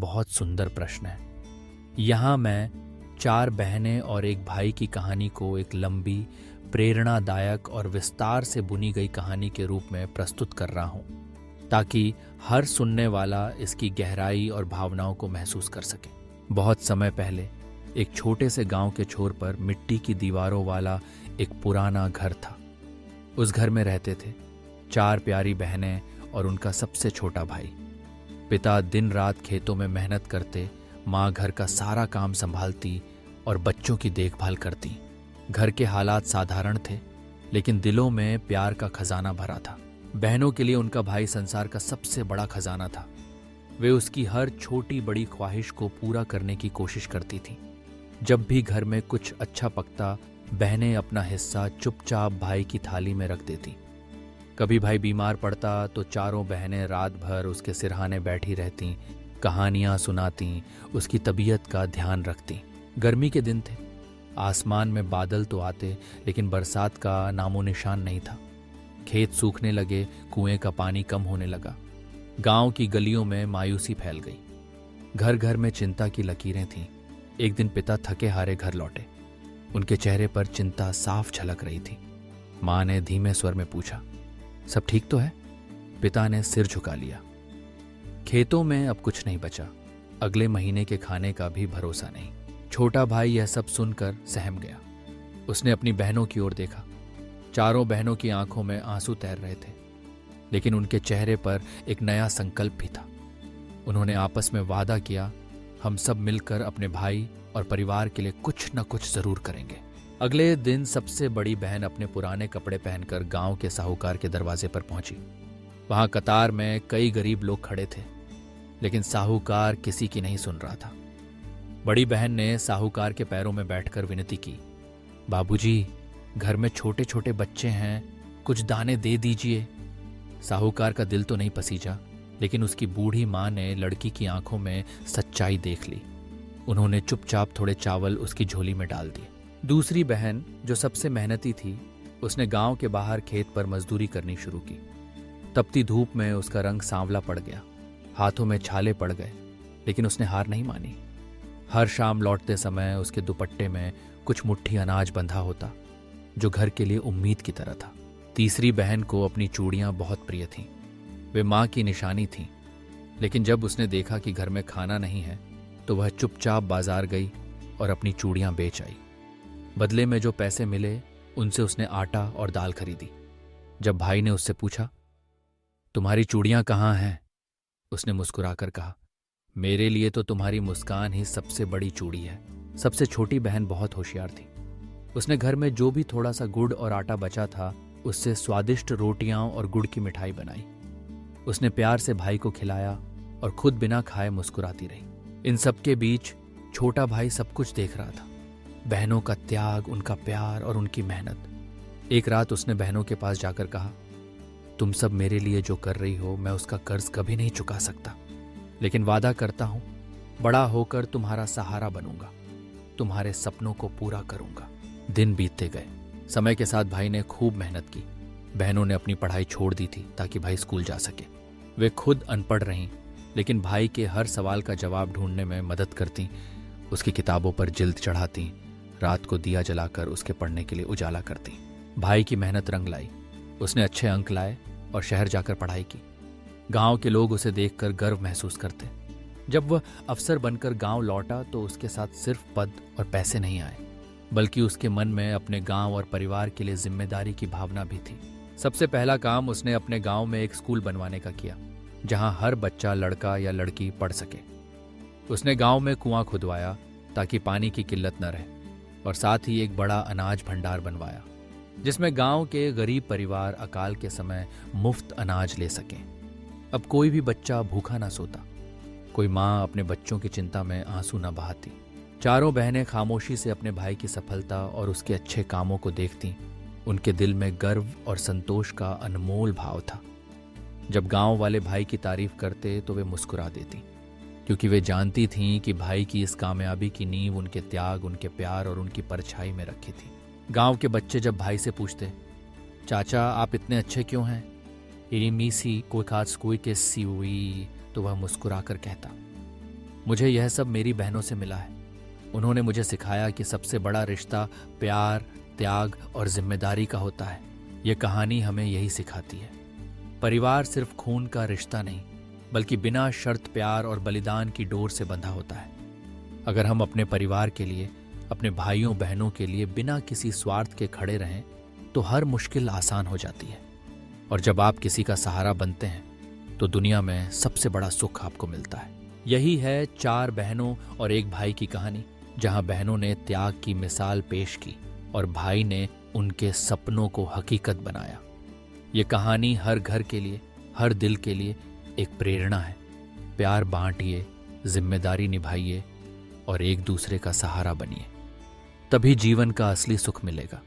बहुत सुंदर प्रश्न है। यहाँ मैं 4 बहनें और एक भाई की कहानी को एक लंबी, प्रेरणादायक और विस्तार से बुनी गई कहानी के रूप में प्रस्तुत कर रहा हूँ, ताकि हर सुनने वाला इसकी गहराई और भावनाओं को महसूस कर सके। बहुत समय पहले एक छोटे से गांव के छोर पर मिट्टी की दीवारों वाला एक पुराना घर था। उस घर में रहते थे 4 प्यारी बहनें और उनका सबसे छोटा भाई। पिता दिन रात खेतों में मेहनत करते, माँ घर का सारा काम संभालती और बच्चों की देखभाल करती। घर के हालात साधारण थे, लेकिन दिलों में प्यार का खजाना भरा था। बहनों के लिए उनका भाई संसार का सबसे बड़ा खजाना था। वे उसकी हर छोटी बड़ी ख्वाहिश को पूरा करने की कोशिश करती थीं। जब भी घर में कुछ अच्छा पकता, बहनें अपना हिस्सा चुपचाप भाई की थाली में रख देती। कभी भाई बीमार पड़ता तो चारों बहनें रात भर उसके सिरहाने बैठी रहतीं, कहानियां सुनातीं, उसकी तबीयत का ध्यान रखतीं। गर्मी के दिन थे, आसमान में बादल तो आते, लेकिन बरसात का नामो निशान नहीं था। खेत सूखने लगे, कुएं का पानी कम होने लगा। गांव की गलियों में मायूसी फैल गई। घर घर में चिंता की लकीरें थीं। एक दिन पिता थके हारे घर लौटे। उनके चेहरे पर चिंता साफ झलक रही थी। माँ ने धीमे स्वर में पूछा, सब ठीक तो है? पिता ने सिर झुका लिया। खेतों में अब कुछ नहीं बचा, अगले महीने के खाने का भी भरोसा नहीं। छोटा भाई यह सब सुनकर सहम गया। उसने अपनी बहनों की ओर देखा। चारों बहनों की आंखों में आंसू तैर रहे थे, लेकिन उनके चेहरे पर एक नया संकल्प भी था। उन्होंने आपस में वादा किया, हम सब मिलकर अपने भाई और परिवार के लिए कुछ न कुछ जरूर करेंगे। अगले दिन सबसे बड़ी बहन अपने पुराने कपड़े पहनकर गांव के साहूकार के दरवाजे पर पहुंची। वहां कतार में कई गरीब लोग खड़े थे, लेकिन साहूकार किसी की नहीं सुन रहा था। बड़ी बहन ने साहूकार के पैरों में बैठकर विनती की, बाबूजी, घर में छोटे छोटे बच्चे हैं, कुछ दाने दे दीजिए। साहूकार का दिल तो नहीं पसीजा, लेकिन उसकी बूढ़ी माँ ने लड़की की आंखों में सच्चाई देख ली। उन्होंने चुपचाप थोड़े चावल उसकी झोली में डाल दिए। दूसरी बहन, जो सबसे मेहनती थी, उसने गांव के बाहर खेत पर मजदूरी करनी शुरू की। तपती धूप में उसका रंग सांवला पड़ गया, हाथों में छाले पड़ गए, लेकिन उसने हार नहीं मानी। हर शाम लौटते समय उसके दुपट्टे में कुछ मुट्ठी अनाज बंधा होता, जो घर के लिए उम्मीद की तरह था। तीसरी बहन को अपनी चूड़ियां बहुत प्रिय थीं। वे माँ की निशानी थीं, लेकिन जब उसने देखा कि घर में खाना नहीं है, तो वह चुपचाप बाजार गई और अपनी चूड़ियां बेच आई। बदले में जो पैसे मिले, उनसे उसने आटा और दाल खरीदी। जब भाई ने उससे पूछा, तुम्हारी चूड़ियां कहाँ हैं? उसने मुस्कुराकर कहा, मेरे लिए तो तुम्हारी मुस्कान ही सबसे बड़ी चूड़ी है। सबसे छोटी बहन बहुत होशियार थी। उसने घर में जो भी थोड़ा सा गुड़ और आटा बचा था, उससे स्वादिष्ट रोटियां और गुड़ की मिठाई बनाई। उसने प्यार से भाई को खिलाया और खुद बिना खाए मुस्कुराती रही। इन सब के बीच छोटा भाई सब कुछ देख रहा था, बहनों का त्याग, उनका प्यार और उनकी मेहनत। एक रात उसने बहनों के पास जाकर कहा, तुम सब मेरे लिए जो कर रही हो, मैं उसका कर्ज कभी नहीं चुका सकता, लेकिन वादा करता हूं, बड़ा होकर तुम्हारा सहारा बनूंगा, तुम्हारे सपनों को पूरा करूंगा। दिन बीतते गए। समय के साथ भाई ने खूब मेहनत की। बहनों ने अपनी पढ़ाई छोड़ दी थी ताकि भाई स्कूल जा सके। वे खुद अनपढ़ रहीं, लेकिन भाई के हर सवाल का जवाब ढूंढने में मदद करती, उसकी किताबों पर जिल्द चढ़ाती, रात को दिया जलाकर उसके पढ़ने के लिए उजाला करती। भाई की मेहनत रंग लाई। उसने अच्छे अंक लाए और शहर जाकर पढ़ाई की। गांव के लोग उसे देखकर गर्व महसूस करते। जब वह अफसर बनकर गांव लौटा तो उसके साथ सिर्फ पद और पैसे नहीं आए, बल्कि उसके मन में अपने गांव और परिवार के लिए जिम्मेदारी की भावना भी थी। सबसे पहला काम उसने अपने गांव में एक स्कूल बनवाने का किया, जहां हर बच्चा, लड़का या लड़की पढ़ सके। उसने गांव में कुआं खुदवाया ताकि पानी की किल्लत न रहे, और साथ ही एक बड़ा अनाज भंडार बनवाया, जिसमें गांव के गरीब परिवार अकाल के समय मुफ्त अनाज ले सकें। अब कोई भी बच्चा भूखा ना सोता, कोई माँ अपने बच्चों की चिंता में आंसू न बहाती। चारों बहनें खामोशी से अपने भाई की सफलता और उसके अच्छे कामों को देखती। उनके दिल में गर्व और संतोष का अनमोल भाव था। जब गांव वाले भाई की तारीफ करते तो वे मुस्कुरा देती, क्योंकि वे जानती थीं कि भाई की इस कामयाबी की नींव उनके त्याग, उनके प्यार और उनकी परछाई में रखी थी। गांव के बच्चे जब भाई से पूछते, चाचा आप इतने अच्छे क्यों हैं, इरीमीसी कोई खास कोई के सी हुई, तो वह मुस्कुराकर कहता, मुझे यह सब मेरी बहनों से मिला है। उन्होंने मुझे सिखाया कि सबसे बड़ा रिश्ता प्यार, त्याग और जिम्मेदारी का होता है। यह कहानी हमें यही सिखाती है। परिवार सिर्फ खून का रिश्ता नहीं, बल्कि बिना शर्त प्यार और बलिदान की डोर से बंधा होता है। अगर हम अपने परिवार के लिए, अपने भाइयों बहनों के लिए बिना किसी स्वार्थ के खड़े रहें तो हर मुश्किल आसान हो जाती है। और जब आप किसी का सहारा बनते हैं तो दुनिया में सबसे बड़ा सुख आपको मिलता है। यही है 4 बहनों और एक भाई की कहानी, जहां बहनों ने त्याग की मिसाल पेश की और भाई ने उनके सपनों को हकीकत बनाया। ये कहानी हर घर के लिए, हर दिल के लिए एक प्रेरणा है। प्यार बांटिए, जिम्मेदारी निभाइए और एक दूसरे का सहारा बनिए, तभी जीवन का असली सुख मिलेगा।